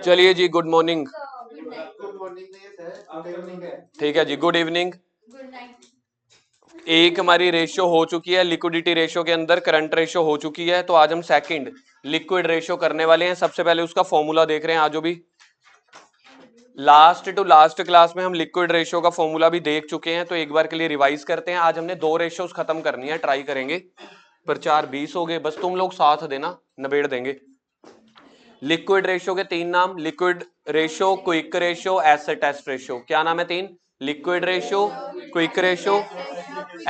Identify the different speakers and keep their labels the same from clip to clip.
Speaker 1: चलिए जी, good morning.
Speaker 2: Good morning नहीं है सर, गुड इवनिंग है।
Speaker 1: ठीक है जी, गुड इवनिंग। एक हमारी रेशियो हो चुकी है, लिक्विडिटी रेशियो के अंदर करंट रेशियो हो चुकी है। तो आज हम सेकंड लिक्विड रेशियो करने वाले हैं। सबसे पहले उसका फॉर्मूला देख रहे हैं आज भी। लास्ट टू लास्ट क्लास में हम लिक्विड रेशियो का फॉर्मूला भी देख चुके हैं, तो एक बार के लिए रिवाइज करते हैं। आज हमने 2 रेशियोज खत्म करनी है, ट्राई करेंगे, पर 4-20 हो गए। बस तुम लोग साथ देना, नबेड़ देंगे। लिक्विड रेशियो के 3 नाम, liquid ratio, quick ratio, acid test ratio. क्या नाम है 3? Liquid ratio, quick ratio,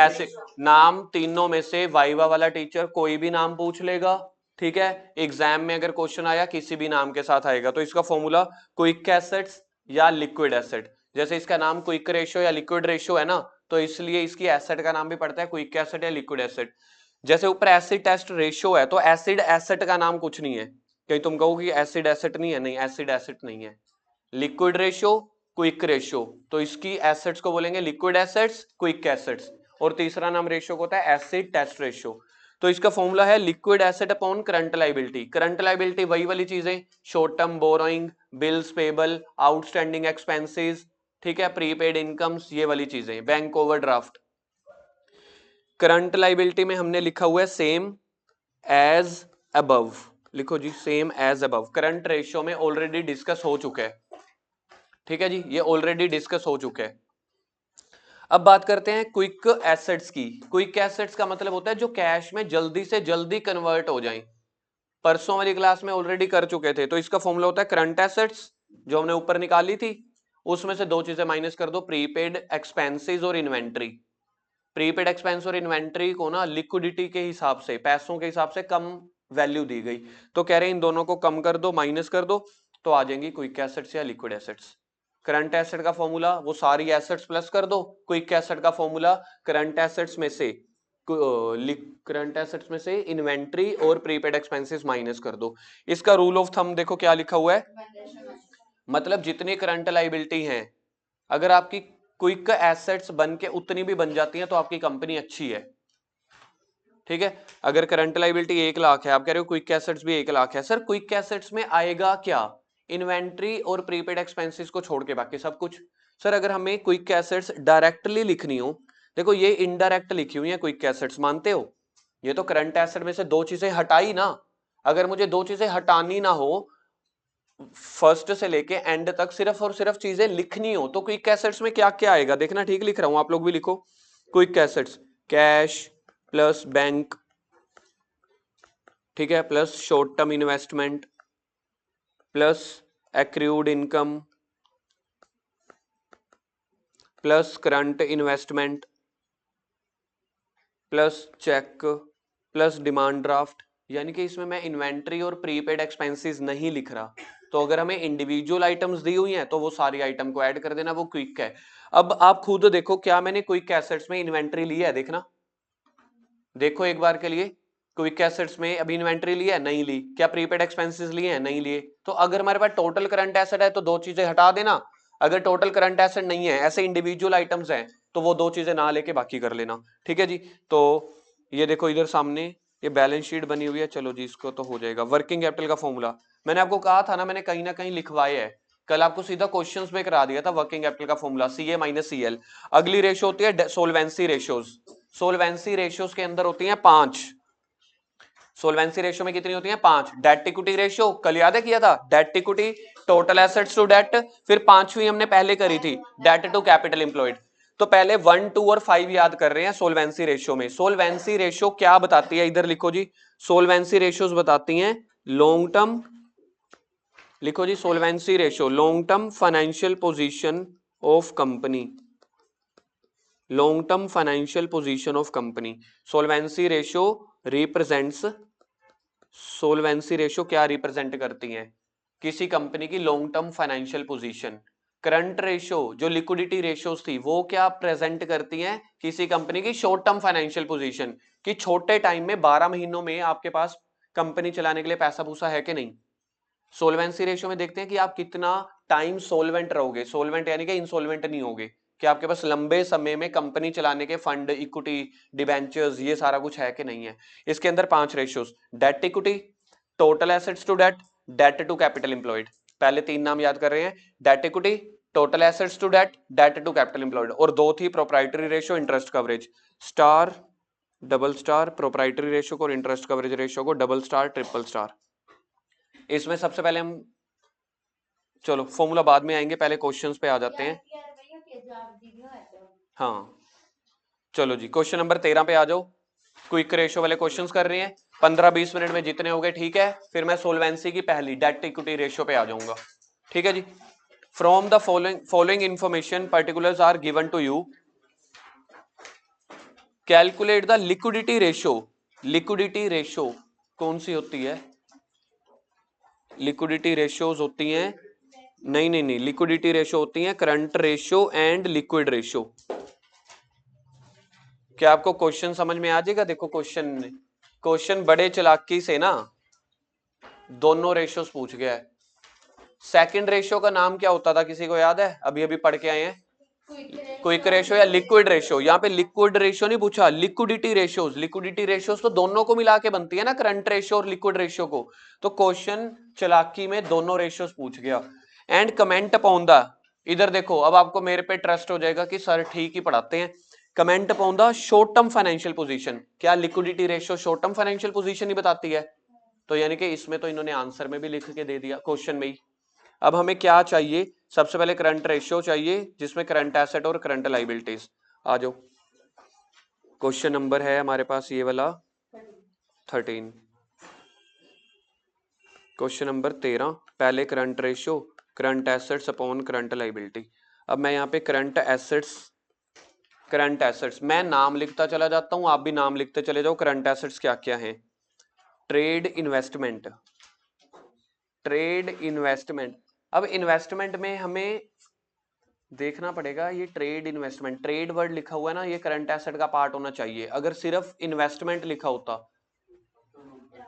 Speaker 1: acid. नाम तीनों में से वाइवा वाला टीचर कोई भी नाम पूछ लेगा, ठीक है। एग्जाम में अगर क्वेश्चन आया किसी भी नाम के साथ आएगा, तो इसका फॉर्मूला क्विक एसिड्स या लिक्विड एसिड। जैसे इसका नाम क्विक रेशियो या लिक्विड रेशियो है ना, तो इसलिए इसकी एसिड का नाम भी पड़ता है क्विक एसिड या लिक्विड एसिड। जैसे ऊपर एसिड टेस्ट रेशियो है, तो एसिड एसिड का नाम कुछ नहीं है। कहीं तुम कहो कि एसिड एसिड नहीं है, नहीं, एसिड एसिड नहीं है। लिक्विड रेशियो, क्विक रेशियो, तो इसकी एसिड्स को बोलेंगे लिक्विड एसिड्स, क्विक एसिड्स। और तीसरा नाम रेशियो को होता है एसिड टेस्ट रेशियो। तो इसका फॉर्मूला है liquid acid upon current liability. Current liability वही वाली चीजें, short term borrowing, bills payable, outstanding expenses, ठीक है, प्रीपेड इनकम्स, ये वाली चीजें, बैंक ओवरड्राफ्ट। करंट लायबिलिटी में हमने लिखा हुआ है सेम एज अबव। लिखो जी, same as above. Current ratio में ऑलरेडी डिस्कस हो चुका है, ठीक है जी, ये ऑलरेडी डिस्कस हो चुका है। अब बात करते हैं क्विक एसेट्स की। क्विक एसेट्स का मतलब होता है जो कैश में जल्दी से जल्दी कन्वर्ट हो जाएं। परसों वाली क्लास में ऑलरेडी कर चुके थे। तो इसका फॉर्मूला होता है करंट एसेट्स, जो हमने ऊपर निकाली थी, उसमें से 2 चीजें माइनस कर दो, प्रीपेड एक्सपेंसेस और इन्वेंट्री। प्रीपेड एक्सपेंस और इन्वेंट्री को ना लिक्विडिटी के हिसाब से, पैसों के हिसाब से कम वैल्यू दी गई, तो कह रहे हैं इन दोनों को कम कर दो, माइनस कर दो, तो आ जाएंगी क्विक एसेट्स या लिक्विड एसेट्स। करंट एसेट का फॉर्मूला वो सारी एसेट्स प्लस कर दो, क्विक एसेट का फॉर्मूला करंट एसेट्स में से इन्वेंट्री और प्रीपेड एक्सपेंसेस माइनस कर दो। इसका रूल ऑफ थंब देखो क्या लिखा हुआ है, मतलब जितनी करंट लायबिलिटी हैं, अगर आपकी क्विक एसेट्स बन के उतनी भी बन जाती हैं तो आपकी कंपनी अच्छी है, ठीक है। अगर करंट लायबिलिटी 1 लाख है, आप कह रहे हो क्विक एसेट्स भी 1 लाख है, सर क्विक एसेट्स में आएगा क्या? इन्वेंट्री और प्रीपेड एक्सपेंसेस को छोड़ के बाकी सब कुछ। सर अगर हमें क्विक एसेट्स डायरेक्टली लिखनी हो, देखो ये इनडायरेक्ट लिखी हुई है क्विक एसेट्स, मानते हो? ये तो करंट एसेट में से 2 चीजें हटाई ना। अगर मुझे 2 चीजें हटानी ना हो, फर्स्ट से लेके एंड तक सिर्फ और सिर्फ चीजें लिखनी हो, तो क्विक एसेट्स में क्या क्या आएगा देखना, ठीक लिख रहा हूं, आप लोग भी लिखो। Quick assets cash plus bank, ठीक है, plus short term investment, plus accrued income, plus current investment, plus cheque, plus demand draft. यानी कि इसमें मैं इन्वेंट्री और प्रीपेड एक्सपेंसेस नहीं लिख रहा। तो अगर हमें इंडिविजुअल आइटम्स दी हुई हैं तो वो सारी आइटम को ऐड कर देना, वो क्विक है। अब आप खुद देखो, क्या मैंने क्विक एसेट्स में इन्वेंट्री ली है? देखना, देखो एक बार के लिए, क्विक एसेट्स में अभी इन्वेंट्री ली है? नहीं ली। क्या प्रीपेड एक्सपेंसेस लिए हैं? नहीं लिए। तो अगर हमारे पास टोटल करंट एसेट है तो 2 चीजें हटा देना। अगर टोटल करंट एसेट नहीं है, ऐसे इंडिविजुअल आइटम्स हैं, तो वो 2 चीजें ना लेके बाकी कर लेना, ठीक है जी। तो ये देखो इधर सामने ये बैलेंस शीट बनी हुई है, चलो जी इसको तो हो जाएगा। वर्किंग कैपिटल का फॉर्मूला मैंने आपको कहा था ना, मैंने कहीं ना कहीं लिखवाया है, कल आपको सीधा क्वेश्चंस में करा दिया था। वर्किंग कैपिटल का फॉर्मूला CA माइनस CL। अगली रेशियो होती है सोलवेंसी रेशियोज। सोलवेंसी रेशियोज के अंदर होती हैं 5। सोलवेंसी रेशियो में कितनी होती है? 5। डेट इक्विटी रेशियो कल याद है किया था, debt equity, total assets to debt, फिर 5वीं हमने पहले करी थी, डेट टू कैपिटल एम्प्लॉयड। तो पहले 1, 2 और 5 याद कर रहे हैं सोलवेंसी रेशियो में। सोलवेंसी रेशियो क्या बताती है, इधर लिखो जी, सोलवेंसी रेशियोज बताती हैं लॉन्ग टर्म, लिखो जी, solvency ratio long term financial position of company, long term financial position of company. Solvency ratio represents, solvency ratio क्या रिप्रेजेंट करती है? किसी कंपनी की long term financial position. Current ratio जो लिक्विडिटी रेशियोज थी, वो क्या प्रेजेंट करती हैं? किसी कंपनी की शॉर्ट टर्म फाइनेंशियल पोजीशन, कि छोटे टाइम में 12 महीनों में आपके पास कंपनी चलाने के लिए पैसा पूसा है कि नहीं। सोलवेंसी रेशियो में देखते हैं कि आप कितना टाइम सोलवेंट रहोगे, सोलवेंट यानी कि इंसॉल्वेंट नहीं होगे, कि आपके पास लंबे समय में कंपनी चलाने के फंड, इक्विटी, डिबेंचर्स, ये सारा कुछ है कि नहीं है। इसके अंदर 5 ratios, debt equity, total assets to debt, debt to capital employed. पहले 3 नाम याद कर रहे हैं, debt equity, total assets to debt, debt to capital employed, और 2 थी proprietary ratio, interest coverage. Star, double star, proprietary ratio को और इंटरेस्ट कवरेज रेशियो को डबल स्टार, ट्रिपल स्टार। इसमें सबसे पहले हम, चलो फॉर्मूला बाद में आएंगे, पहले क्वेश्चंस पे आ जाते हैं। हाँ चलो जी, क्वेश्चन नंबर 13 पे आ जाओ। क्विक रेशियो वाले क्वेश्चंस कर रहे हैं, 15-20 मिनट में जितने हो गए ठीक है, फिर मैं सोलवेंसी की पहली डेट इक्विटी रेशियो पे आ जाऊंगा। ठीक है जी। From the following information particulars are given to you, calculate the liquidity ratio. Liquidity ratio कौन सी होती है? लिक्विडिटी रेशियोज होती हैं, नहीं, लिक्विडिटी रेशियो होती है current ratio and liquid ratio. क्या आपको क्वेश्चन समझ में आ जाएगा? देखो क्वेश्चन बड़े चालाकी से ना दोनों रेशियोज पूछ गया है। सेकंड रेशियो का नाम क्या होता था, किसी को याद है? अभी अभी पढ़ के आए हैं, क्विक रेशियो या लिक्विड रेशियो। यहाँ पे लिक्विड रेशियो नहीं पूछा, लिक्विडिटी रेशियोज। लिक्विडिटी रेशियोज तो दोनों को मिला के बनती है ना, करंट रेशियो और लिक्विड रेशियो को। तो क्वेश्चन चालाकी में दोनों रेशियोज पूछ गया। एंड कमेंट अपॉन द, इधर देखो, अब आपको मेरे पे ट्रस्ट हो जाएगा कि सर ठीक ही पढ़ाते हैं। Comment upon the short term financial position. क्या liquidity ratio short term financial position ही बताती है? तो यानी कि इसमें तो इन्होंने आंसर में भी लिख के दे दिया, क्वेश्चन में ही। अब हमें क्या चाहिए? सबसे पहले करंट रेशियो चाहिए, जिसमें करंट एसेट और करंट लाइबिलिटीज। आ जाओ, क्वेश्चन नंबर है हमारे पास ये वाला 13। क्वेश्चन नंबर 13, पहले current ratio, current assets upon current liability. अब मैं यहाँ पे करंट एसेट्स मैं नाम लिखता चला जाता हूं, आप भी नाम लिखते चले जाओ। करंट एसेट्स क्या क्या हैं? Trade investment, trade investment. अब इन्वेस्टमेंट में हमें देखना पड़ेगा, ये ट्रेड इन्वेस्टमेंट, ट्रेड वर्ड लिखा हुआ है ना, ये करंट एसेट का पार्ट होना चाहिए। अगर सिर्फ इन्वेस्टमेंट लिखा होता,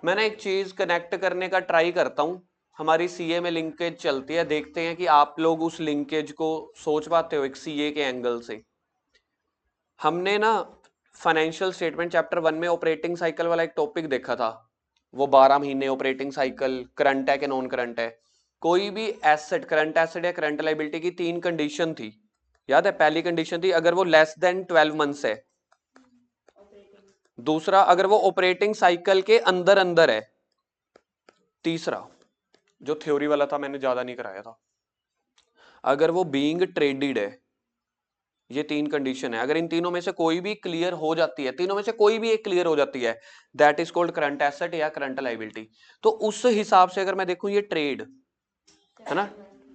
Speaker 1: मैंने एक चीज कनेक्ट करने का ट्राई करता हूं, हमारी सीए में लिंकेज चलती है, देखते हैं कि आप लोग उस लिंकेज को सोच पाते हो एक सीए के एंगल से। हमने ना फाइनेंशियल स्टेटमेंट चैप्टर 1 में ऑपरेटिंग साइकिल वाला एक टॉपिक देखा था, वो 12 महीने ऑपरेटिंग साइकिल, करंट है कि नॉन करंट है। कोई भी एसेट, करंट एसेट या करंट लायबिलिटी की 3 कंडीशन थी, याद है? पहली कंडीशन थी अगर वो लेस देन 12 मंथ्स है, दूसरा अगर वो ऑपरेटिंग साइकिल के अंदर अंदर है, तीसरा जो थ्योरी वाला था मैंने ज्यादा नहीं कराया था, अगर वो बीइंग ट्रेडेड है। ये 3 कंडीशन है, अगर इन तीनों में से कोई भी क्लियर हो जाती है, तीनों में से कोई भी एक क्लियर हो जाती है, that is called current asset या करंट लायबिलिटी। तो उस हिसाब से अगर मैं देखूं ये ट्रेड है ना,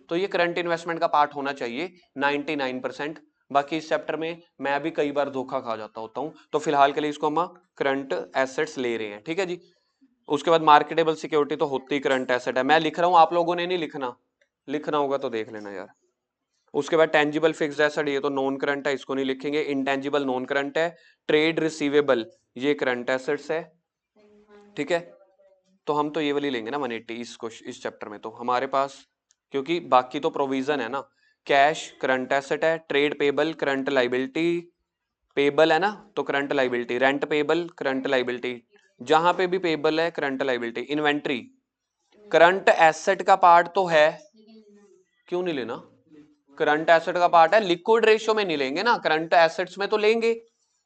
Speaker 1: तो ये करंट इन्वेस्टमेंट का पार्ट होना चाहिए 99%। बाकी इस चैप्टर में मैं भी कई बार धोखा खा जाता होता हूं, तो फिलहाल के लिए इसको हम करंट एसेट्स ले रहे हैं, ठीक है जी। उसके बाद मार्केटेबल सिक्योरिटी तो होती करंट एसेट है, मैं लिख रहा हूं, आप लोगों ने नहीं लिखना, लिखना होगा तो देख लेना यार। उसके बाद टेंजिबल फिक्स्ड एसेट, ये तो नॉन करंट है, इसको नहीं लिखेंगे। इंटेंजिबल नॉन करंट है। ट्रेड रिसीवेबल ये करंट एसेट्स है, ठीक है। तो हम तो ये वाली लेंगे ना 180 इस चैप्टर में तो हमारे पास, क्योंकि बाकी तो प्रोविजन है ना। कैश करंट एसेट है, trade payable current liability, payable है ना तो current liability, rent payable current liability, जहां पे भी पेबल है current liability. Inventory current asset का पार्ट तो है, क्यों नहीं लेना? करंट एसेट का पार्ट है, लिक्विड रेशियो में नहीं लेंगे ना, करंट एसेट्स में तो लेंगे।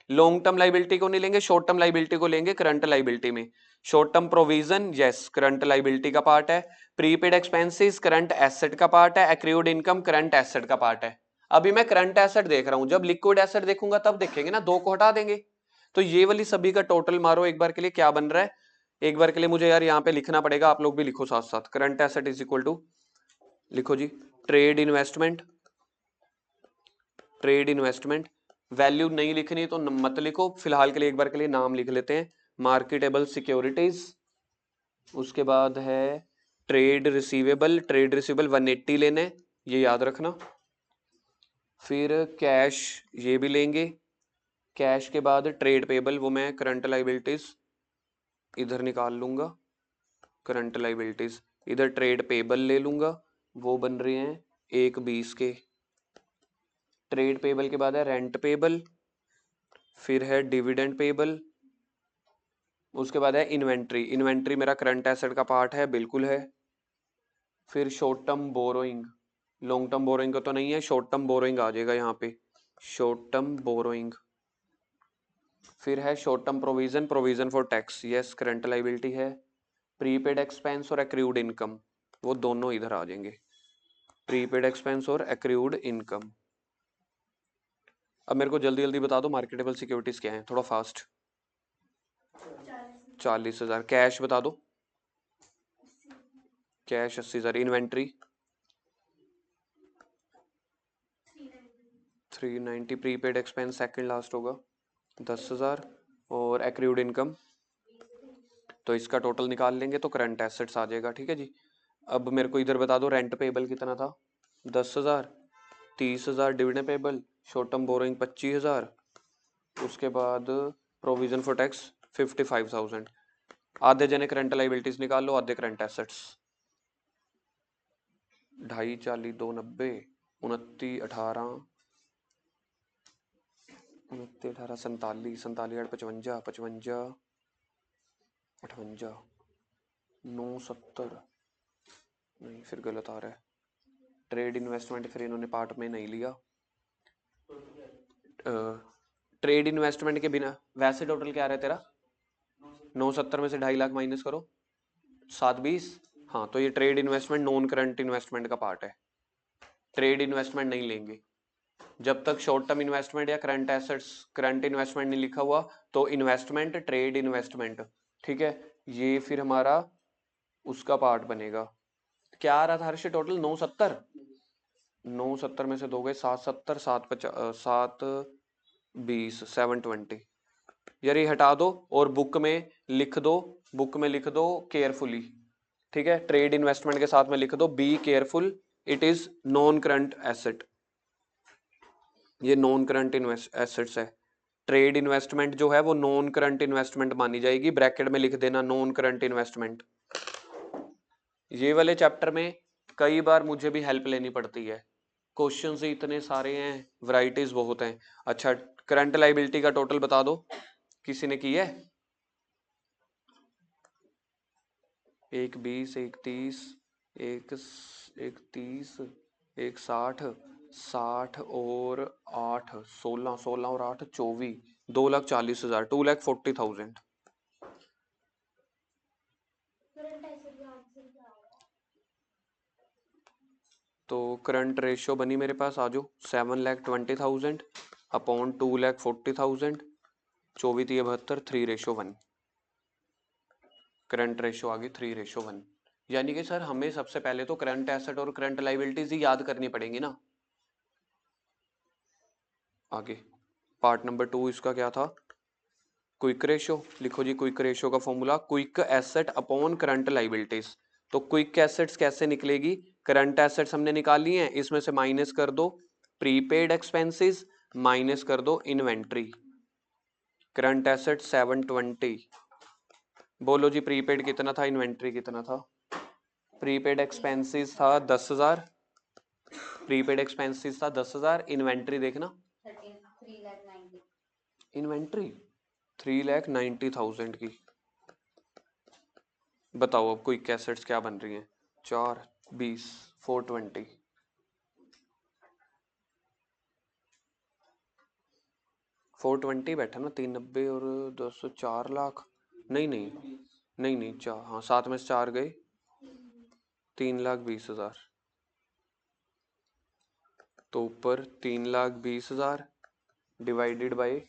Speaker 1: लॉन्ग टर्म लाइबिलिटी को नहीं लेंगे, शॉर्ट टर्म लाइबिलिटी को लेंगे करंट लाइबिलिटी में। Short term provision yes current liability का पार्ट है। प्रीपेड एक्सपेंसेस करंट एसेट का पार्ट है। एक्रूड इनकम करंट एसेट का पार्ट है। अभी मैं करंट एसेट देख रहा हूं, जब लिक्विड एसेट देखूंगा तब देखेंगे ना, 2 को हटा देंगे। तो ये वाली सभी का टोटल मारो एक बार के लिए, क्या बन रहा है? एक बार के लिए मुझे यार यहाँ पे लिखना पड़ेगा, आप लोग भी लिखो साथ साथ। Current asset is equal to, लिखो जी, trade investment, trade investment. Value नहीं लिखनी तो मत लिखो, फिलहाल के लिए एक बार के लिए नाम लिख लेते हैं। मार्केटेबल सिक्योरिटीज, उसके बाद है ट्रेड रिसीवेबल, ट्रेड रिसीवेबल 180 लेने, ये याद रखना। फिर कैश ये भी लेंगे, कैश के बाद ट्रेड पेबल, वो मैं करंट लाइबिलिटीज इधर निकाल लूंगा, करंट लाइबिलिटीज इधर ट्रेड पेबल ले लूंगा, वो बन रहे हैं 120 के। ट्रेड पेबल के बाद है रेंट पेबल, फिर है डिविडेंड पेबल, उसके बाद है इन्वेंट्री। इन्वेंट्री मेरा करंट एसेट का पार्ट है, बिल्कुल है। फिर short term borrowing, long term borrowing का तो नहीं है, शॉर्ट टर्म बोरोइंग आ जाएगा यहाँ पे, शॉर्ट टर्म बोरोइंग। फिर है short term provision, provision for tax, yes current liability है। प्रीपेड एक्सपेंस और एक्रूड इनकम, वो दोनों इधर आ जाएंगे, प्रीपेड एक्सपेंस और एक्रूड इनकम। अब मेरे को जल्दी जल्दी बता दो मार्केटेबल सिक्योरिटीज क्या है, थोड़ा फास्ट। 40,000। कैश बता दो, cash 80,000। Inventory 390। Prepaid expense second last होगा 10,000। और एक्रूड इनकम तो इसका टोटल निकाल लेंगे तो करंट एसेट्स आ जाएगा, ठीक है जी। अब मेरे को इधर बता दो रेंट पेबल कितना था, 10,000। 30,000 dividend payable, short term borrowing 25,000, उसके बाद प्रोविजन फॉर टैक्स 55,000। आधे जने करंट लाइबिलिटीज निकाल लो, आधे करंट एसेट्स। 2.5 40 2 90 29 18 29 18 47 47 8 55 55 58 9 70, नहीं फिर गलत आ रहा है। ट्रेड इन्वेस्टमेंट फिर इन्होंने पार्ट में नहीं लिया। ट्रेड इन्वेस्टमेंट के बिना वैसे टोटल क्या रहा है तेरा, 970 में से 2.5 लाख माइनस करो, 720। हाँ तो ये trade investment non current investment का पार्ट है, ट्रेड इन्वेस्टमेंट नहीं लेंगे जब तक शॉर्ट टर्म इन्वेस्टमेंट या करंट एसेट्स करंट इन्वेस्टमेंट नहीं लिखा हुआ। तो इन्वेस्टमेंट ट्रेड इन्वेस्टमेंट, ठीक है, ये फिर हमारा उसका पार्ट बनेगा। क्या आ रहा था हर्ष टोटल 970, 970 में से 2 गए 770, 720 720। यार ये हटा दो और बुक में लिख दो, बुक में लिख दो केयरफुली, ठीक है, ट्रेड इन्वेस्टमेंट के साथ में लिख दो be careful, it is non current asset, ये नॉन करंट एसेट्स है। ट्रेड इन्वेस्टमेंट जो है वो नॉन करंट इन्वेस्टमेंट मानी जाएगी, ब्रैकेट में लिख देना नॉन करंट इन्वेस्टमेंट। ये वाले चैप्टर में कई बार मुझे भी हेल्प लेनी पड़ती है, क्वेश्चंस इतने सारे हैं, वैरायटीज बहुत हैं। अच्छा करंट लाइबिलिटी का टोटल बता दो, किसी ने की है? 1 20 1 30 1 30 1 60 60 और 8 16 16 और 8 24 2,40,000 2,40,000। तो करंट रेशियो बनी मेरे पास, आ जाओ 7,20,000 अपॉन 2,40,000, 24 3:1, करंट रेशियो आ गई 3:1। यानी कि सर हमें सबसे पहले तो करंट एसेट और करंट लाइबिलिटीज ही याद करनी पड़ेंगी ना। आगे पार्ट नंबर 2 इसका क्या था, क्विक रेशियो। लिखो जी क्विक रेशियो का formula, quick asset upon current liabilities. तो क्विक एसेट्स कैसे निकलेगी, करंट एसेट्स हमने निकाली हैं, इसमें से माइनस कर दो प्रीपेड एक्सपेंसेस, माइनस कर दो इन्वेंट्री। करंट एसेट 720, बोलो जी प्रीपेड कितना था, इन्वेंट्री कितना था? प्रीपेड एक्सपेंसेस था 10,000, प्रीपेड एक्सपेंसेस था 10,000, इन्वेंट्री देखना, इन्वेंट्री 3,90,000 की। बताओ अब क्विक एसेट्स क्या बन रही हैं, 4 20 420, 420 बैठा ना, 390 और 200 4 लाख, नहीं नहीं नहीं नहीं 4, हाँ 7 में से 4 गए 3,20,000, तो ऊपर 3,20,000 डिवाइडेड बाय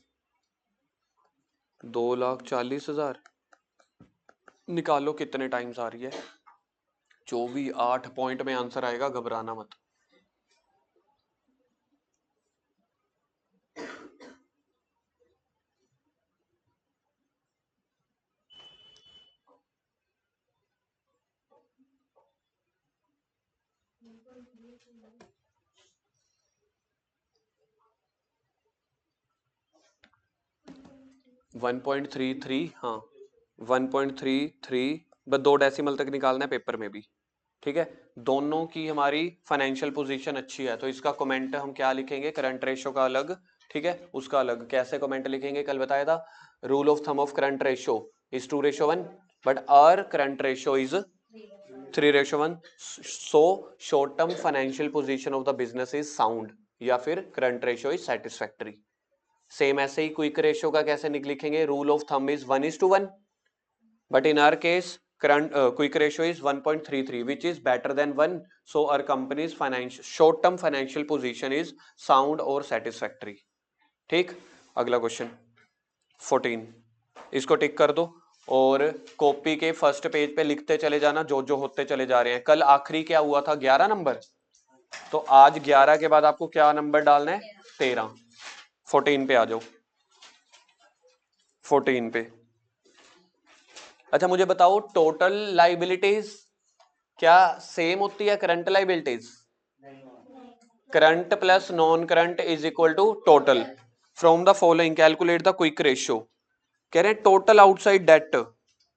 Speaker 1: 2,40,000, निकालो कितने टाइम्स आ रही है, 24 8 पॉइंट में आंसर आएगा, घबराना मत। वन 1.33, हाँ 1.33, बस 2 डेसिमल तक निकालना है पेपर में भी, ठीक है। दोनों की हमारी फाइनेंशियल पोजीशन अच्छी है, तो इसका कमेंट हम क्या लिखेंगे, करंट रेशियो का अलग, ठीक है, उसका अलग। कैसे कमेंट लिखेंगे, कल बताया था, rule of thumb of current ratio is 2:1, but our current ratio is 3:1। So short term financial position of the business is sound, या फिर current ratio is satisfactory. Same ऐसे ही क्विक रेशियो का कैसे लिखेंगे, rule of thumb is 1:1, but in our case current quick ratio is 1.33 which is better than 1, so our company's financial short term financial position is sound or satisfactory। ठीक, अगला question 14, इसको टिक कर दो और copy के फर्स्ट पेज पे लिखते चले जाना जो जो होते चले जा रहे हैं। कल आखिरी क्या हुआ था, 11 नंबर, तो आज 11 के बाद आपको क्या नंबर डालना है, 13। 14 पे आ जाओ, 14 पे। अच्छा मुझे बताओ, टोटल लाइबिलिटीज क्या सेम होती है current liabilities? Current plus non current is equal to total. From the following calculate the quick ratio. कह रहे हैं टोटल आउटसाइड डेट,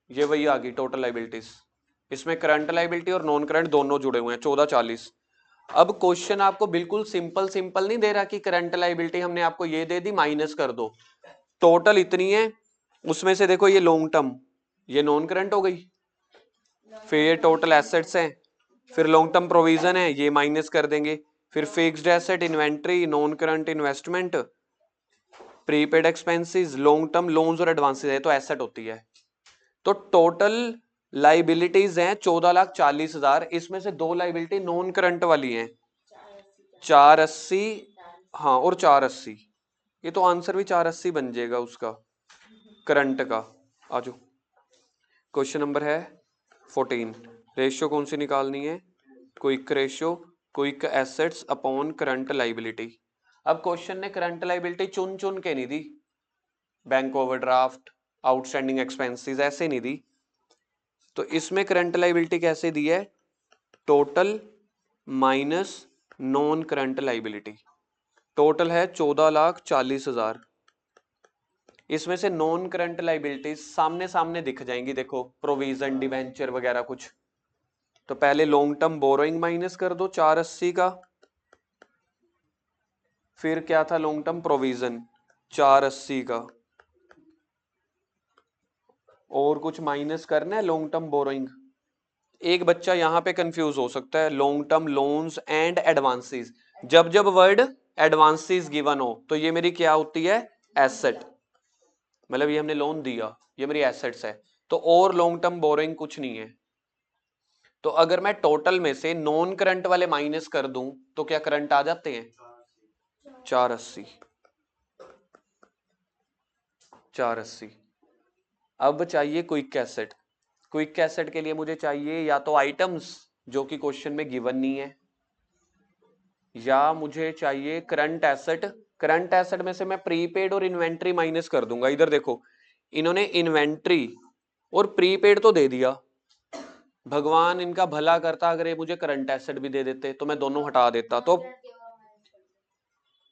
Speaker 1: ये वही आ गई टोटल लाइबिलिटीज। इसमें करंट लाइबिलिटी और नॉन करंट दोनों जुड़े हुए हैं, 1440। अब क्वेश्चन आपको बिल्कुल सिंपल सिंपल नहीं दे रहा कि करंट लाइबिलिटी हमने आपको ये दे दी, माइनस कर दो, टोटल इतनी है, उसमें से देखो ये लॉन्ग टर्म, ये नॉन करंट हो गई, फिर ये टोटल एसेट्स हैं, फिर लॉन्ग टर्म प्रोविजन है, ये माइनस कर देंगे, फिर fixed asset, inventory, non current investment, prepaid expenses, long term loans और एडवांसेस है, तो एसेट होती है। तो टोटल लाइबिलिटीज हैं 14,40,000, इसमें से दो लाइबिलिटी नॉन करंट वाली हैं, 480, हाँ और 480, ये तो आंसर भी 480 बन जाएगा उसका करंट का। आजो क्वेश्चन नंबर है 14, रेशियो कौन सी निकालनी है, quick ratio, quick assets upon current liability. अब क्वेश्चन ने करंट लाइबिलिटी चुन चुन के नहीं दी, बैंक ओवरड्राफ्ट, आउटस्टैंडिंग एक्सपेंसेस ऐसे नहीं दी, तो इसमें करंट लाइबिलिटी कैसे दी है, total minus non current liability. Total है 14,40,000, इसमें से नॉन करंट लाइबिलिटीज सामने सामने दिख जाएंगी, देखो प्रोविजन, डिवेंचर वगैरह कुछ। तो पहले लॉन्ग टर्म बोरोइंग माइनस कर दो 480 का, फिर क्या था लॉन्ग टर्म प्रोविजन 480 का, और कुछ माइनस करना है लॉन्ग टर्म बोरोइंग। एक बच्चा यहां पे कंफ्यूज हो सकता है, long term loans and advances, जब जब वर्ड एडवांसेस गिवन हो तो ये मेरी क्या होती है, एसेट, मतलब ये हमने लोन दिया, ये मेरी एसेट्स है, तो और लॉन्ग टर्म बोरोइंग कुछ नहीं है। तो अगर मैं टोटल में से नॉन करंट वाले माइनस कर दूं तो क्या करंट आ जाते हैं, 480, 480। अब चाहिए क्विक एसेट। क्विक एसेट के लिए मुझे चाहिए या तो आइटम्स जो कि क्वेश्चन में गिवन नहीं है, या मुझे चाहिए करंट एसेट। करंट एसेट में से मैं प्रीपेड और इन्वेंट्री माइनस कर दूंगा। इधर देखो, इन्होंने इन्वेंट्री और प्रीपेड तो दे दिया, भगवान इनका भला करता अगर ये मुझे करंट एसेट भी दे देते तो मैं दोनों हटा देता।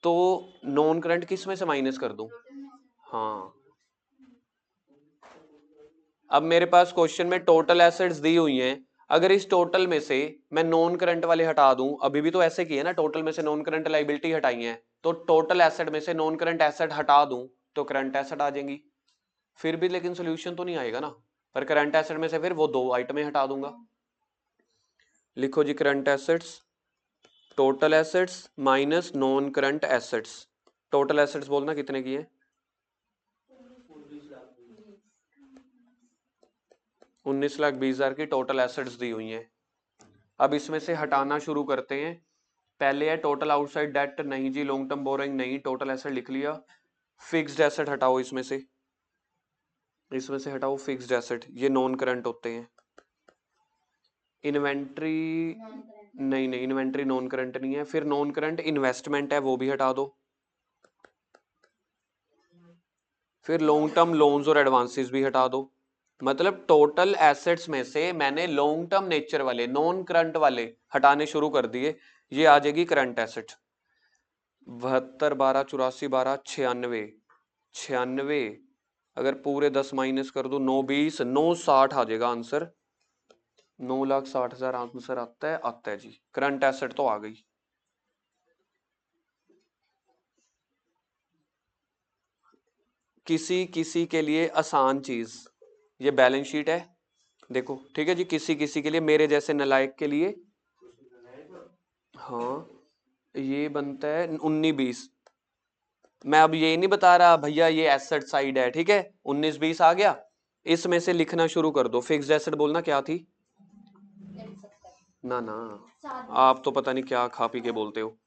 Speaker 1: तो नॉन करंट किस में से माइनस कर दूं, हाँ। अब मेरे पास क्वेश्चन में टोटल एसेट्स दी हुई हैं, अगर इस टोटल में से मैं नॉन करंट वाले हटा दूं, अभी भी तो ऐसे की है ना, टोटल में से नॉन करंट लाइबिलिटी हटाई है, तो टोटल एसेट में से नॉन करंट एसेट हटा दूं तो करंट एसेट आ जाएंगी, फिर भी लेकिन सोल्यूशन तो नहीं आएगा ना, पर करंट एसेट में से फिर वो दो आइटमें हटा दूंगा। लिखो जी, current assets, total assets minus non current assets. Total assets बोलना कितने की है, 19,20,000 की टोटल एसेट्स दी हुई हैं। अब इसमें से हटाना शुरू करते हैं। पहले है टोटल आउटसाइड डेट, नहीं जी, लॉन्ग टर्म बोरोइंग नहीं, टोटल एसेट लिख लिया। फिक्स्ड एसेट हटाओ, इसमें से हटाओ फिक्स्ड एसेट, ये नॉन करंट होते हैं। इन्वेंट्री नहीं, इन्वेंट्री नॉन करंट नहीं है। फिर नॉन करंट इन्वेस्टमेंट है, वो भी हटा दो। फिर लॉन्ग टर्म लोन्स और एडवांसेस भी हटा दो। मतलब टोटल एसेट्स में से मैंने लॉन्ग टर्म नेचर वाले, नॉन करंट वाले हटाने शुरू कर दिए, ये आ जाएगी करंट एसेट। 72, 12, 84, 12, 96, 96, अगर पूरे 10 माइनस कर दो 9, 20, 960 आ जाएगा आंसर। 9,60,000 आंसर आता है जी। करंट एसेट तो आ गई। किसी किसी के लिए आसान चीज, ये बैलेंस शीट है, देखो ठीक है जी, किसी किसी के लिए, मेरे जैसे नालायक के लिए हाँ ये बनता है 19-20। मैं अब ये नहीं बता रहा भैया ये एसेट साइड है, ठीक है 19-20 आ गया, इसमें से लिखना शुरू कर दो। फिक्स्ड एसेट बोलना क्या थी? ना ना, आप तो पता नहीं क्या खा पी के बोलते हो।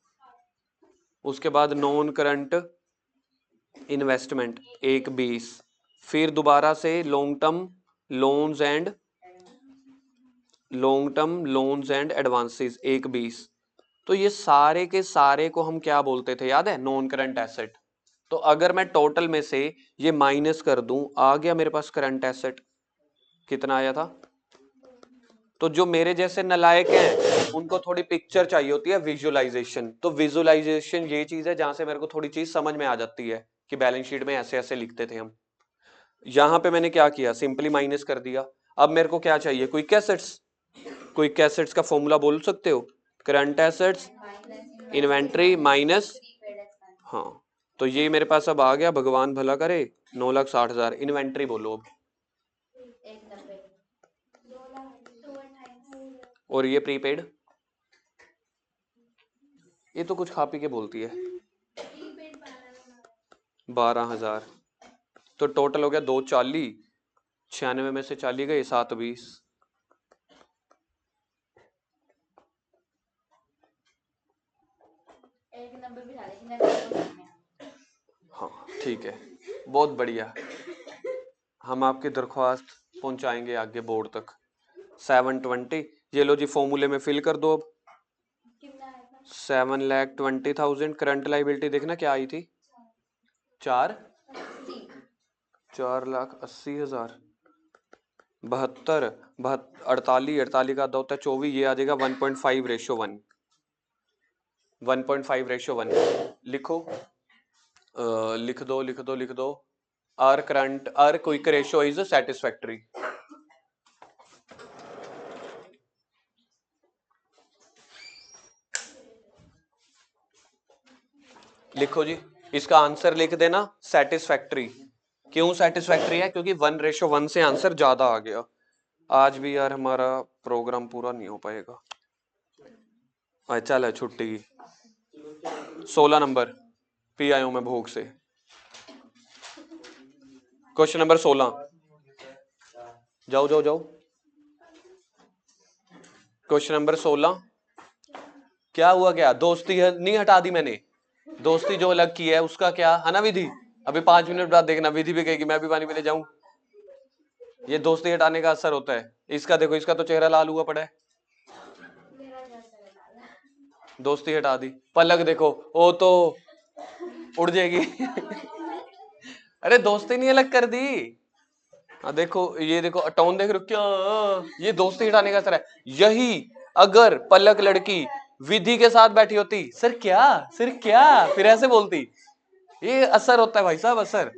Speaker 1: उसके बाद नॉन करंट इन्वेस्टमेंट 1-20, फिर दोबारा से long term loans and advances 1-20। तो ये सारे के सारे को हम क्या बोलते थे याद है? Non current asset. तो अगर मैं टोटल में से ये माइनस कर दूं, आ गया मेरे पास करंट एसेट। कितना आया था? तो जो मेरे जैसे नालायक हैं उनको थोड़ी पिक्चर चाहिए होती है, विजुअलाइजेशन। तो विजुअलाइजेशन ये चीज है जहां से मेरे को थोड़ी चीज समझ में आ जाती है कि बैलेंस शीट में ऐसे ऐसे लिखते थे हम। यहां पे मैंने क्या किया, सिंपली माइनस कर दिया। अब मेरे को क्या चाहिए? Quick assets. क्विक एसेट्स का फॉर्मूला बोल सकते हो? करंट एसेट्स इन्वेंट्री माइनस, हाँ तो ये मेरे पास अब आ गया, भगवान भला करे, 9,60,000। इन्वेंट्री बोलो अब। और ये प्रीपेड, ये तो कुछ खा पी के बोलती है। 12,000। तो टोटल हो गया 240, 96 में से 40 गए, 7-20। हाँ ठीक है, बहुत बढ़िया। हम आपकी दरख्वास्त पहुंचाएंगे आगे बोर्ड तक। 720, ये लो जी फॉर्मूले में फिल कर दो अब। 7,20,000 करंट लाइबिलिटी देखना क्या आई थी? 4,80,000। 72, 48 का होता है 24, ये आ जाएगा 1.5:1। 1.5:1 लिखो। लिख दो। Are quick ratio is satisfactory. लिखो जी, इसका आंसर लिख देना सेटिस्फैक्टरी। क्यों सेटिस्फैक्टरी है? क्योंकि 1:1 से आंसर ज्यादा आ गया। आज भी यार हमारा प्रोग्राम पूरा नहीं हो पाएगा। चल है छुट्टी की। 16 नंबर पी आया हूं मैं भोग से। क्वेश्चन नंबर 16, जाओ जाओ जाओ। क्वेश्चन नंबर 16, क्या हुआ? क्या दोस्ती है नहीं हटा दी मैंने? दोस्ती जो अलग की है उसका क्या है ना विधि? अभी 5 मिनट बाद देखना विधि भी कहेगी मैं भी पानी पीने जाऊं। ये दोस्ती हटाने का असर होता है। इसका देखो, इसका तो चेहरा लाल हुआ पड़ा है। दोस्ती हटा दी। पलक देखो, वो तो उड़ जाएगी। अरे दोस्ती नहीं अलग कर दी। हाँ देखो, ये देखो टोन देख रहे हो क्या? ये दोस्ती हटाने का असर है। यही अगर पलक लड़की विधि के साथ बैठी होती, सर क्या फिर ऐसे बोलती। ये असर होता है भाई साहब, असर।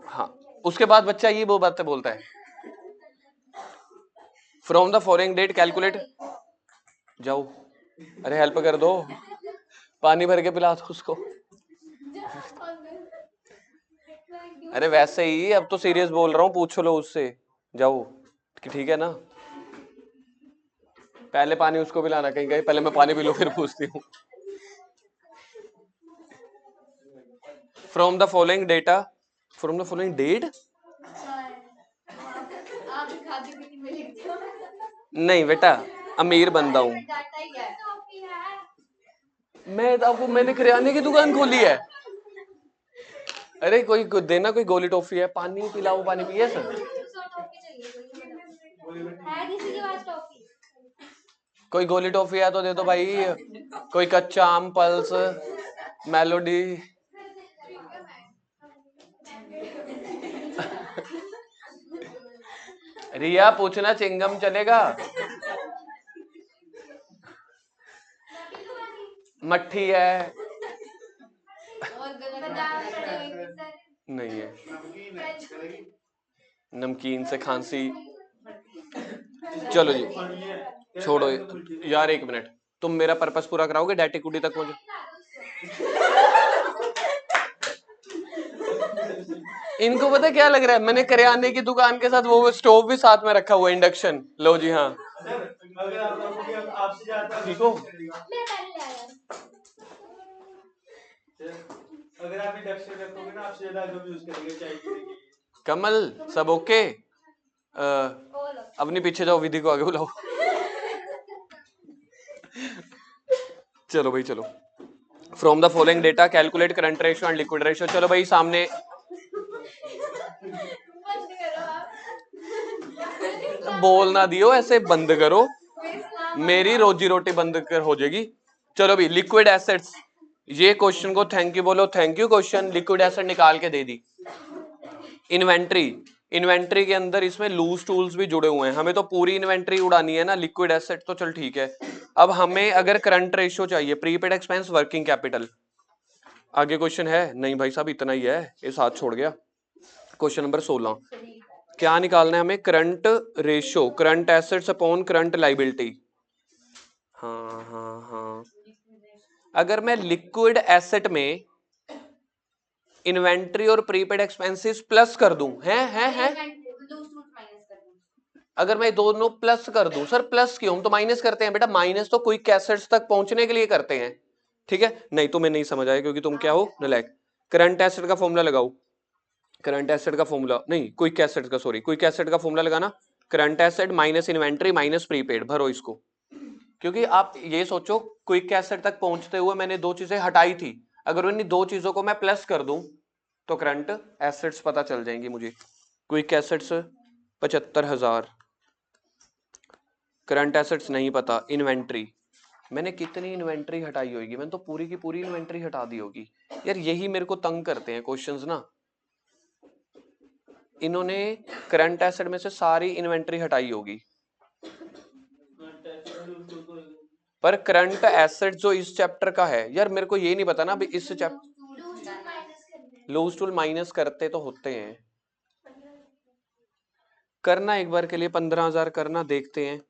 Speaker 1: हाँ, उसके बाद बच्चा ये वो बातें बोलता है। From the following date calculate, जाओ अरे हेल्प कर दो, पानी भर के पिला दो उसको। अरे वैसे ही, अब तो सीरियस बोल रहा हूँ, पूछ लो उससे, जाओ ठीक है ना। पहले पानी उसको पिलाना, कहीं कहीं पहले मैं पानी पी लूं फिर पूछती हूँ। From the following data, from the following date, नहीं बेटा अमीर बंदा हूं मैं। आपको मैंने किराने की दुकान खोली है। अरे कोई देना, कोई गोली टॉफी है, पानी पिलाओ, पानी पिए सर। कोई गोली टॉफी है तो दे दो भाई। कोई कच्चा आम, पल्स, मेलोडी। रिया पूछना चिंगम चलेगा? मट्ठी है? नहीं है। नमकीन से खांसी। चलो जी छोड़ो यार, 1 मिनट, तुम मेरा पर्पस पूरा कराओगे डैटी कुटी तक मुझे? इनको पता क्या लग रहा है, मैंने करियाने की दुकान के साथ वो स्टोव भी साथ में रखा हुआ है, इंडक्शन। लो जी हाँ,
Speaker 2: अगर आप रखोगे आपसे ज्यादा
Speaker 1: ठीक हो?
Speaker 2: अगर आप इंडक्शन रखोगे ना आपसे ज्यादा लोग यूज करेंगे चाय पीने के लिए।
Speaker 1: कमल सब ओके? अपनी पीछे जाओ, विधि को आगे बुलाओ। चलो भाई चलो। From the following data calculate current ratio and liquid ratio. चलो भाई सामने बोलना दियो, ऐसे बंद करो, मेरी रोजी रोटी बंद कर हो जाएगी। चलो भाई लिक्विड एसेट्स, ये क्वेश्चन को थैंक यू बोलो, thank you question. Liquid asset निकाल के दे दी। इन्वेंट्री, इन्वेंट्री के अंदर इसमें लूज टूल्स भी जुड़े हुए हैं, हमें तो पूरी इन्वेंट्री उड़ानी है ना। लिक्विड एसेट तो चल ठीक है। अब हमें अगर करंट रेशियो चाहिए, प्रीपेड एक्सपेंस, वर्किंग कैपिटल। आगे क्वेश्चन है? नहीं भाई साहब इतना ही है, ये साथ छोड़ गया। क्वेश्चन नंबर 16 क्या निकालना है हमें? Current ratio, current assets upon current liability. हाँ हाँ हाँ, अगर मैं लिक्विड एसेट में इन्वेंट्री और प्रीपेड एक्सपेंसेस प्लस कर दूं, है अगर मैं दोनों प्लस कर दूं, सर प्लस क्यों? हम तो माइनस करते हैं बेटा, माइनस तो क्विक एसेट्स तक पहुंचने के लिए करते हैं, ठीक है? नहीं तुम्हें नहीं समझ आया क्योंकि तुम क्या हो, नालायक। करंट एसेट का फॉर्मूला लगाओ, करंट एसेट का फॉर्मूला नहीं, क्विक एसेट का, सॉरी, क्विक एसेट का फॉर्मूला लगाना, current asset minus inventory minus prepaid, भरो इसको। क्योंकि आप ये सोचो, क्विक एसेट तक पहुंचते हुए मैंने दो चीजें हटाई थी, अगर इन दो चीजों को मैं प्लस कर दूं तो करंट एसेट्स पता चल जाएंगी मुझे। क्विक एसेट्स 75,000, करंट एसेट्स नहीं पता, इन्वेंट्री, मैंने कितनी इन्वेंट्री हटाई होगी? मैंने तो पूरी की पूरी इन्वेंट्री हटा दी होगी। यार यही मेरे को तंग करते हैं क्वेश्चंस ना, इन्होंने करंट एसेट में से सारी इन्वेंट्री हटाई होगी, पर करंट एसेट जो इस चैप्टर का है, यार मेरे को ये नहीं पता ना, इस चैप्टर लूज टूल माइनस करते तो होते हैं। करना एक बार के लिए 15,000 करना, देखते हैं,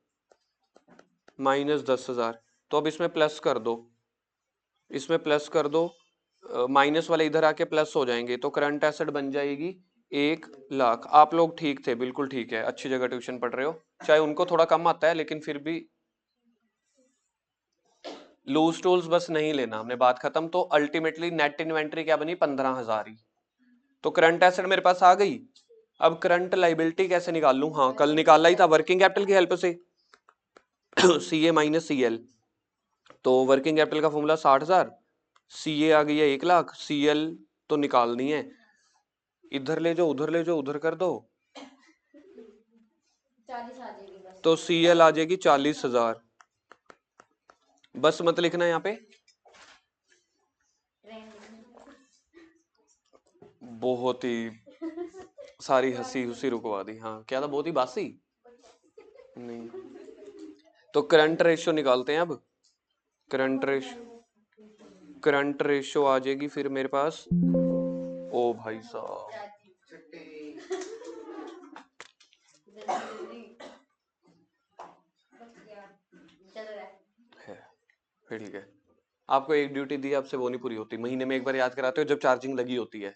Speaker 1: माइनस 10,000, तो अब इसमें प्लस कर दो, इसमें प्लस कर दो, माइनस वाले इधर आके प्लस हो जाएंगे, तो करंट एसेट बन जाएगी 1,00,000। आप लोग ठीक थे, बिल्कुल ठीक है, अच्छी जगह ट्यूशन पढ़ रहे हो, चाहे उनको थोड़ा कम आता है लेकिन फिर भी लूज टूल्स बस नहीं लेना, हमने बात खत्म। तो अल्टीमेटली नेट इन्वेंट्री क्या बनी? 15,000 ही। तो करंट एसेट मेरे पास आ गई। अब करंट लाइबिलिटी कैसे निकाल लूं? हाँ कल निकाला ही था वर्किंग कैपिटल की हेल्प से, सी ए माइनस सी एल। तो वर्किंग कैपिटल का फॉर्मूला 60,000, सी ए आ गई है 1,00,000, सी एल तो निकालनी है, इधर ले जाओ उधर ले जाओ, उधर कर दो,
Speaker 3: 40 आ जाएगी बस।
Speaker 1: तो सी एल आ जाएगी 40,000। बस मत लिखना यहाँ पे, बहुत ही सारी हंसी हुसी रुकवा दी। हाँ क्या था? बहुत ही बासी नहीं। तो करंट रेशियो निकालते हैं अब। करंट रेशियो आ जाएगी फिर मेरे पास, ओ भाई साहब है, फिर ठीक है। आपको एक ड्यूटी दी, आपसे वो नहीं पूरी होती, महीने में एक बार याद कराते हो जब चार्जिंग लगी होती है।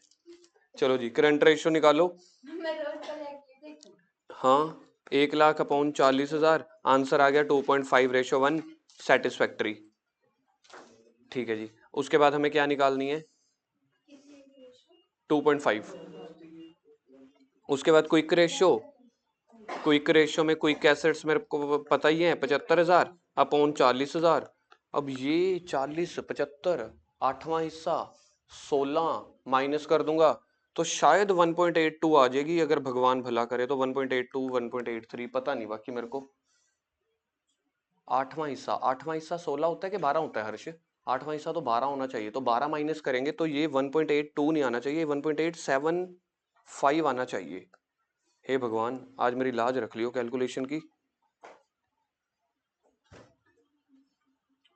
Speaker 1: चलो जी करंट रेशियो निकालो। हाँ 1,00,000 अपॉन 40,000, आंसर आ गया 2.5:1, सेटिस्फैक्ट्री। ठीक है जी, उसके बाद हमें क्या निकालनी है? 2.5। उसके बाद क्विक रेशियो, क्विक रेशियो में क्विक एसेट्स मेरे को पता ही है 75,000 अपॉन 40,000। अब ये 40 75 आठवां हिस्सा 16 माइनस कर दूंगा तो शायद 1.82 आ जाएगी, अगर भगवान भला करे तो 1.82 1.83 पता नहीं, बाकी मेरे को आठवां हिस्सा 16 होता है कि 12 होता है हर्ष? आठवां हिस्सा तो 12 होना चाहिए, तो 12 माइनस करेंगे तो ये 1.82 नहीं आना चाहिए, 1.875 आना चाहिए। हे भगवान आज मेरी लाज रख लियो कैलकुलेशन की,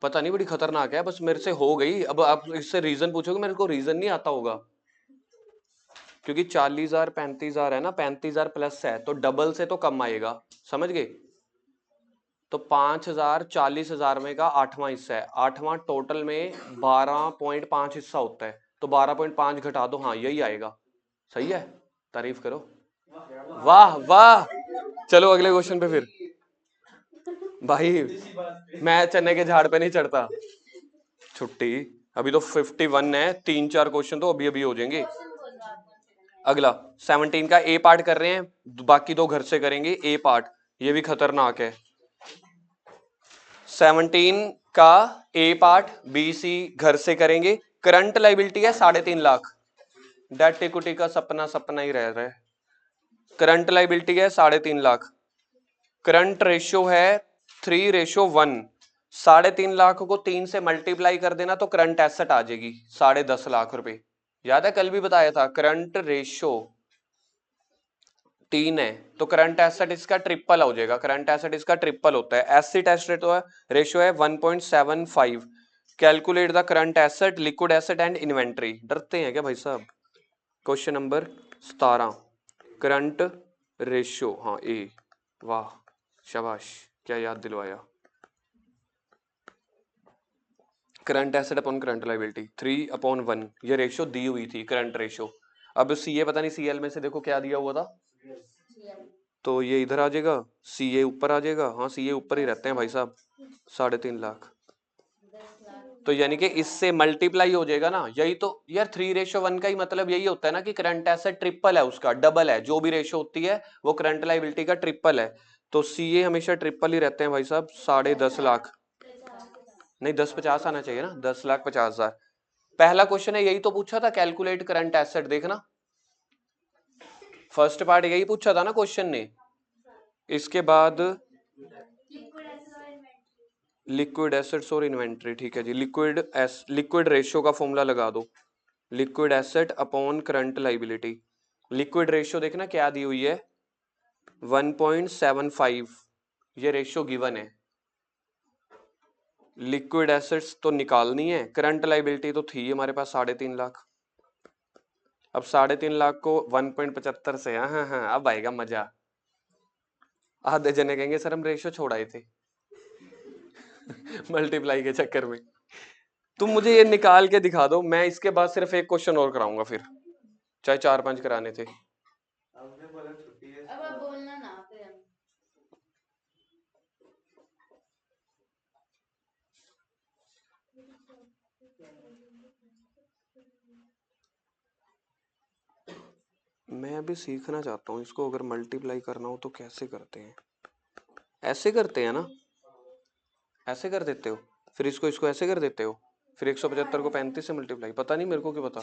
Speaker 1: पता नहीं बड़ी खतरनाक है, बस मेरे से हो गई। अब आप इससे रीजन पूछोगे, मेरे को रीजन नहीं आता होगा, क्योंकि 40,000 35,000 है ना, 35,000 प्लस है तो डबल से तो कम आएगा, समझ गए? तो 5,000 40,000 में का आठवां हिस्सा है, आठवां टोटल में 12.5 हिस्सा होता है, तो 12.5 घटा दो, हाँ यही आएगा, सही है। तारीफ करो। वाह वाह, चलो अगले क्वेश्चन पे फिर। भाई
Speaker 2: इसी बात पे
Speaker 1: मैं चने के झाड़ पे नहीं चढ़ता। छुट्टी। अभी तो 51 है, 3-4 क्वेश्चन तो अभी अभी हो जाएंगे। अगला 17 का ए पार्ट कर रहे हैं, बाकी दो घर से करेंगे। ए पार्ट ये भी खतरनाक है। 17 का ए पार्ट बी सी घर से करेंगे। करंट लाइबिलिटी है 3.5 लाख। डेट इक्विटी का सपना सपना ही रह रहा है। करंट लाइबिलिटी है 3.5 लाख। करंट रेशियो है 3:1। 3.5 लाख को 3 से मल्टीप्लाई कर देना तो करंट एसेट आ जाएगी 10.5 लाख रुपए। याद है कल भी बताया था, करंट रेशियो 3 है तो करंट एसेट इसका ट्रिपल हो जाएगा। करंट एसेट इसका ट्रिपल होता है। एसिड एसेट रेशियो है 1.75। Calculate the current asset, liquid asset and inventory. डरते हैं क्या भाई साहब? Question number 17 current ratio. हाँ ए, वाह शाबाश, क्या याद दिलवाया। Current asset upon current liability 3/1, ये रेशियो दी हुई थी करंट रेशियो। अब सीए पता नहीं सीएल में से देखो क्या दिया हुआ था, तो ये इधर आ जाएगा, सीए ऊपर आ जाएगा। हाँ सीए ऊपर ही रहते हैं भाई साहब। 3.5 लाख तो यानी कि इससे मल्टीप्लाई हो जाएगा ना। यही तो यार 3:1 का ही मतलब यही होता है ना कि करंट एसेट ट्रिपल है, उसका डबल है। जो भी रेशियो होती है वो करंट लाइबिलिटी का ट्रिपल है। तो सीए हमेशा ट्रिपल ही रहते हैं भाई साहब। 10.5 लाख नहीं 10.50 आना चाहिए ना, 10,50,000। पहला क्वेश्चन है यही तो पूछा था, कैलकुलेट करंट एसेट। देखना फर्स्ट पार्ट यही पूछा था ना क्वेश्चन ने। इसके बाद लिक्विड एसेट्स और इन्वेंट्री। ठीक है जी, लिक्विड रेशियो का फॉर्मूला लगा दो। Liquid asset upon current liability. Liquid ratio देखना क्या दी हुई है, 1.75। ये रेशियो गिवन है। लिक्विड एसेट्स तो निकालनी है, करंट लाइबिलिटी तो थी हमारे पास 3.5 लाख। अब 3.5 लाख को 1.75 से, हाँ हाँ अब आएगा मजा। आधे जने कहेंगे सर हम रेशियो छोड़ाए थे मल्टीप्लाई के चक्कर में। तुम मुझे ये निकाल के दिखा दो, मैं इसके बाद सिर्फ एक क्वेश्चन और कराऊंगा, फिर चाहे 4-5 कराने थे।
Speaker 2: आपने बोला छुट्टी है
Speaker 3: अब आप बोलना ना फिर
Speaker 1: मैं अभी सीखना चाहता हूँ इसको, अगर मल्टीप्लाई करना हो तो कैसे करते हैं। ऐसे करते हैं ना, ऐसे कर देते हो, फिर इसको इसको ऐसे कर देते हो, फिर 175 को 35 से मल्टीप्लाई। पता नहीं मेरे को क्यों पता।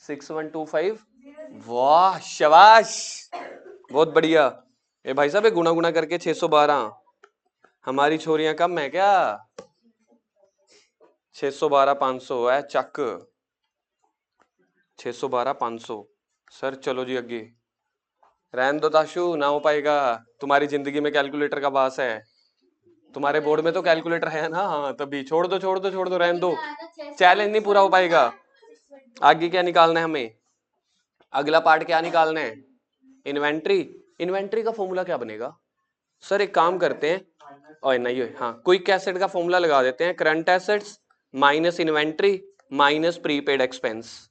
Speaker 1: 6125, वाह शाबाश, बहुत बढ़िया। ए भाई साहब गुणा गुणा करके 612। हमारी छोरियां कम है क्या? 612 500 है चक। 612 500। सर चलो जी अगे। रहन दो ताशु, ना हो पाएगा। तुम्हारी जिंदगी में कैलकुलेटर का वास है। तुम्हारे बोर्ड में तो कैलकुलेटर है ना, हाँ तभी। छोड़ दो छोड़ दो छोड़ दो, रहन दो। चैलेंज नहीं पूरा हो पाएगा। आगे क्या निकालना है हमें? अगला पार्ट क्या निकालना है? इन्वेंट्री। इन्वेंट्री का फॉर्मूला क्या बनेगा? सर एक काम करते हैं, और नहीं हाँ क्विक एसेट का फॉर्मूला लगा देते हैं। Current assets minus inventory minus prepaid expense.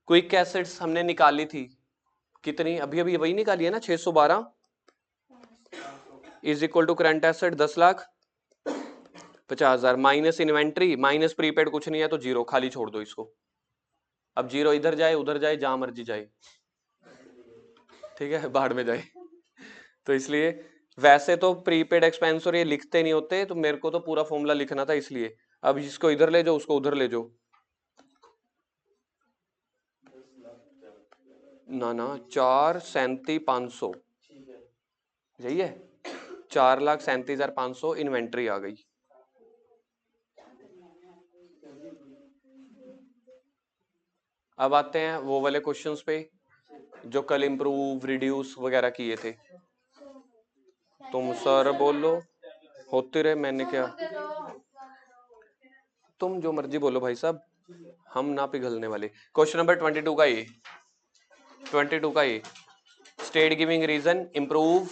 Speaker 1: Quick assets हमने निकाली थी कितनी, अभी अभी वही निकाली है ना, 612 is equal to current asset 10,50,000 minus inventory minus prepaid कुछ नहीं है तो जीरो, खाली छोड़ दो इसको। अब जीरो इधर जाए उधर जाए जहां मर्जी जाए, ठीक है, बाहर में जाए। तो इसलिए वैसे तो प्रीपेड एक्सपेंस और ये लिखते नहीं होते, तो मेरे को तो पूरा फॉर्मूला लिखना था इसलिए। अब इसको इधर ले जाओ उसको उधर ले जाओ। ना ना 4,37,500 यही है। 4,37,500 इन्वेंट्री आ गई। अब आते हैं वो वाले क्वेश्चंस पे जो कल इंप्रूव रिड्यूस वगैरह किए थे। तुम सर बोलो, होते रहे, मैंने क्या। तुम जो मर्जी बोलो भाई साहब, हम ना पिघलने वाले। क्वेश्चन नंबर 22 का ये, 22 का ये, state giving reason improve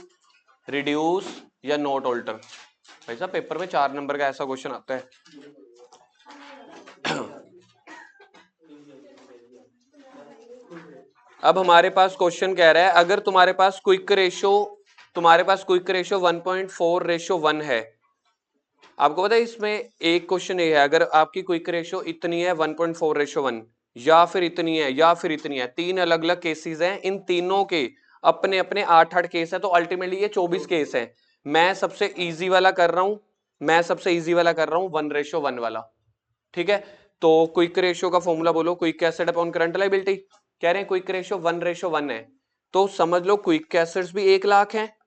Speaker 1: reduce या नोट ऑल्टर। भाई साहब पेपर में 4 नंबर का ऐसा क्वेश्चन आता है। अब हमारे पास क्वेश्चन कह रहा है अगर तुम्हारे पास क्विक रेशो 1.4:1 है। आपको पता है इसमें एक क्वेश्चन ये है, अगर आपकी क्विक रेशो इतनी है 1.4:1 या फिर इतनी है या फिर इतनी है, तीन अलग अलग केसेस हैं, इन तीनों के अपने अपने 8-8 केस है, तो अल्टीमेटली ये 24 केस है। मैं सबसे इजी वाला कर रहा हूं 1:1 वाला। ठीक है, तो क्विक रेशियो का फॉर्मूला बोलो, quick acid upon current liability. कह रहे हैं क्विक रेशियो 1:1 है, तो समझ लो क्विक एसिड्स भी 1 लाख है,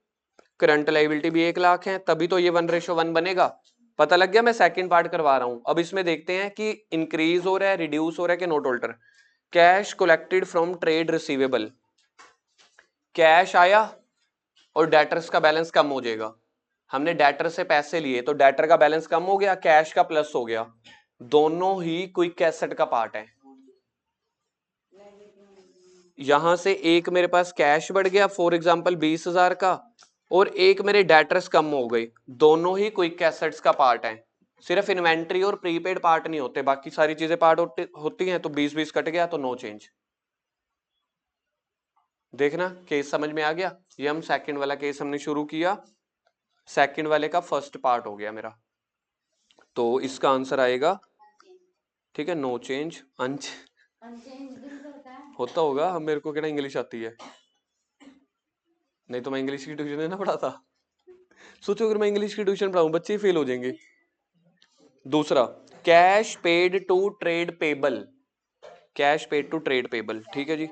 Speaker 1: करंट लायबिलिटी भी 1 लाख है, तभी तो ये 1:1 बनेगा। पता लग गया? मैं सेकंड पार्ट करवा रहा हूं। अब इसमें देखते हैं कि इंक्रीज हो रहा है, रिड्यूस हो रहा है कि not alter. Cash collected from trade receivable, cash आया और डेटर्स का बैलेंस कम हो जाएगा। हमने डेटर से पैसे लिए तो डेटर का बैलेंस कम हो गया, कैश का प्लस हो गया। दोनों ही क्विक एसेट का पार्ट है। यहां से एक मेरे पास कैश बढ़ गया फॉर एग्जांपल 20,000 का, और एक मेरे डेटर्स कम हो गए, दोनों ही क्विक एसेट्स का पार्ट है। सिर्फ इन्वेंट्री और प्रीपेड पार्ट नहीं होते, बाकी सारी चीजें पार्ट होती हैं। तो 20-20 कट गया तो नो चेंज। देखना केस समझ में आ गया? ये हम सेकंड वाला केस हमने शुरू किया, सेकंड वाले का फर्स्ट पार्ट हो गया मेरा, तो इसका आंसर आएगा, ठीक है, नो चेंज। अंश होता होगा, हम मेरे को क्या इंग्लिश आती है, नहीं तो मैं इंग्लिश की ट्यूशन ना पढ़ाता। सोचो अगर मैं इंग्लिश की ट्यूशन पढ़ाऊं बच्चे फेल हो जाएंगे। दूसरा, cash paid to trade payable, cash paid to trade payable, ठीक है जी।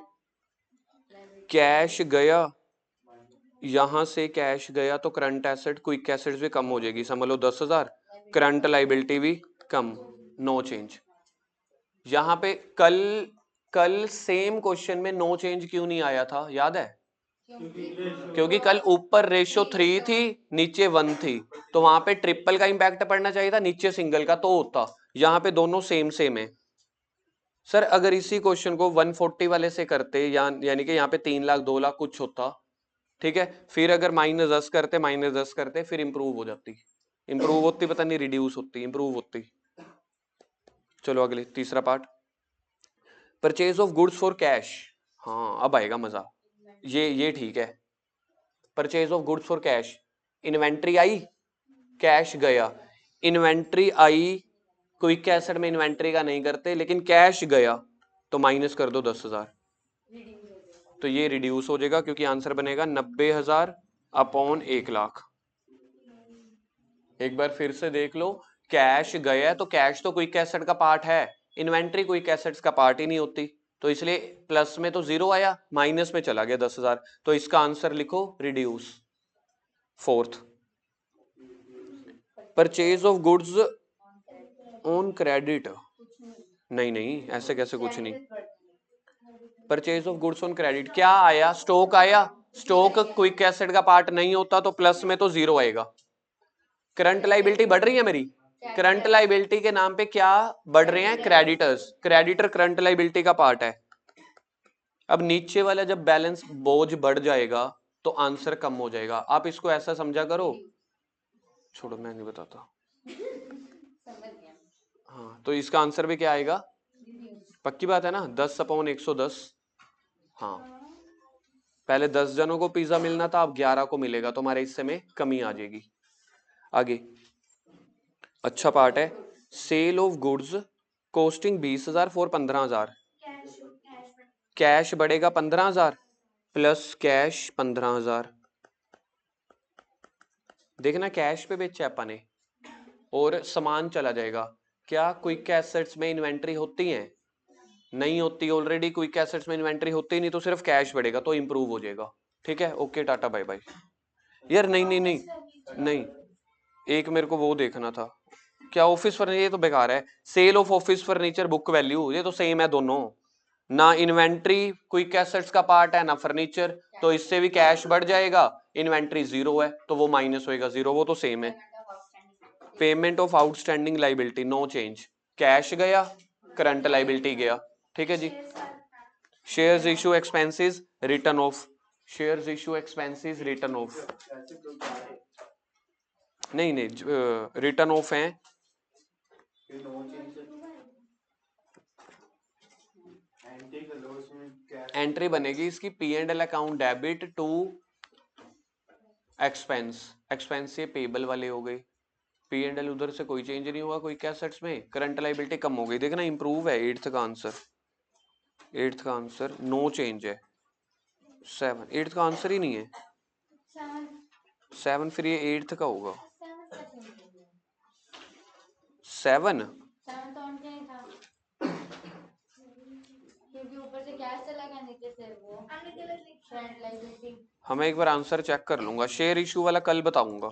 Speaker 1: कैश गया, यहां से कैश गया तो करंट एसेट क्विक एसेट्स भी कम हो जाएगी, समझ लो 10,000, करंट लाइबिलिटी भी कम, नो चेंज। यहां पे कल सेम क्वेश्चन में नो चेंज क्यों नहीं आया था, याद है? क्योंकि कल ऊपर रेशियो 3 थी, नीचे 1 थी, तो वहां पे ट्रिपल का इंपैक्ट पड़ना चाहिए था, नीचे सिंगल का तो होता। यहाँ पे दोनों सेम सेम है। सर अगर इसी क्वेश्चन को 140 वाले से करते, यानी कि यहाँ पे 3 लाख 2 लाख कुछ होता, ठीक है, फिर अगर -10 करते फिर इंप्रूव हो जाती, इंप्रूव होती, पता नहीं रिड्यूस होती, इंप्रूव होती। चलो अगले तीसरा part, purchase of goods for cash. हाँ अब आएगा मजा, ये ठीक है। Purchase of goods for cash, inventory I, cash गया। इन्वेंट्री आई, क्विक एसेट में इन्वेंट्री का नहीं करते, लेकिन कैश गया तो माइनस कर दो 10,000, तो ये रिड्यूस हो जाएगा, क्योंकि आंसर बनेगा 90,000 अपॉन 1 लाख। एक बार फिर से देख लो, कैश गया तो कैश तो क्विक एसेट का पार्ट है, इन्वेंट्री क्विक एसेट्स का पार्ट ही नहीं होती, तो इसलिए प्लस में तो 0 आया, माइनस में चला गया 10,000, तो इसका आंसर लिखो reduce. Fourth, purchase of goods on credit, नहीं ऐसे कैसे, कुछ नहीं। Purchase of goods on credit क्या आया, स्टॉक आया, स्टॉक क्विक एसेट का पार्ट नहीं होता तो प्लस में तो 0 आएगा। करंट लाइबिलिटी बढ़ रही है मेरी, करंट लाइबिलिटी के नाम पे क्या बढ़ रहे हैं, क्रेडिटर्स, क्रेडिटर करंट लाइबिलिटी का पार्ट है। अब नीचे वाला जब बैलेंस बोझ बढ़ जाएगा तो आंसर कम हो जाएगा, आप इसको ऐसा समझा करो, छोड़ो मैं नहीं बताता। हाँ तो इसका आंसर भी क्या आएगा, पक्की बात है ना, 10/110। हाँ पहले 10 जनों को पिज्जा मिलना था, अब 11 को मिलेगा, तो हमारे हिस्से में कमी आ जाएगी। आगे अच्छा पार्ट है, sale of goods costing 20,000 for 15,000, cash बढ़ेगा 15,000 प्लस कैश 15,000। देखना कैश पे बेचा अपन ने और सामान चला जाएगा, क्या क्विक एसेट्स में इन्वेंट्री होती है, नहीं होती, ऑलरेडी क्विक एसेट्स में इन्वेंट्री होती नहीं, तो सिर्फ कैश बढ़ेगा तो इंप्रूव हो जाएगा। ठीक है, ओके टाटा बाय बाय। यार नहीं, एक मेरे को वो देखना था, क्या ऑफिस फर्नीचर, ये तो बेकार है, sale of office furniture book value, ये तो सेम है दोनों, ना इन्वेंट्री क्विक एसेट्स का पार्ट है ना फर्नीचर, तो इससे भी कैश बढ़ जाएगा, इन्वेंट्री 0 है तो वो माइनस होएगा 0, वो तो सेम है। Payment of outstanding liability no change, cash गया करंट लाइबिलिटी गया, ठीक है जी। Shares issue expenses written off, shares issue expenses written off, नहीं रिटर्न ऑफ है, एंट्री बनेगी इसकी P and L account debit to expense, expense ये पेबल वाले हो गए, पी एंड एल उधर से कोई चेंज नहीं हुआ कोई क्या एसेट्स में, करंट लायबिलिटी कम हो गई, देखना इंप्रूव है। एट्थ का आंसर नो चेंज है। 7 एट्थ का आंसर ही नहीं है 7, फिर ये एट्थ का होगा 7।
Speaker 3: क्योंकि ऊपर से गैस चला गया, नीचे से वो करंट लायबिलिटी।
Speaker 1: हमें एक बार आंसर चेक कर लूंगा, शेयर इशू वाला कल बताऊंगा।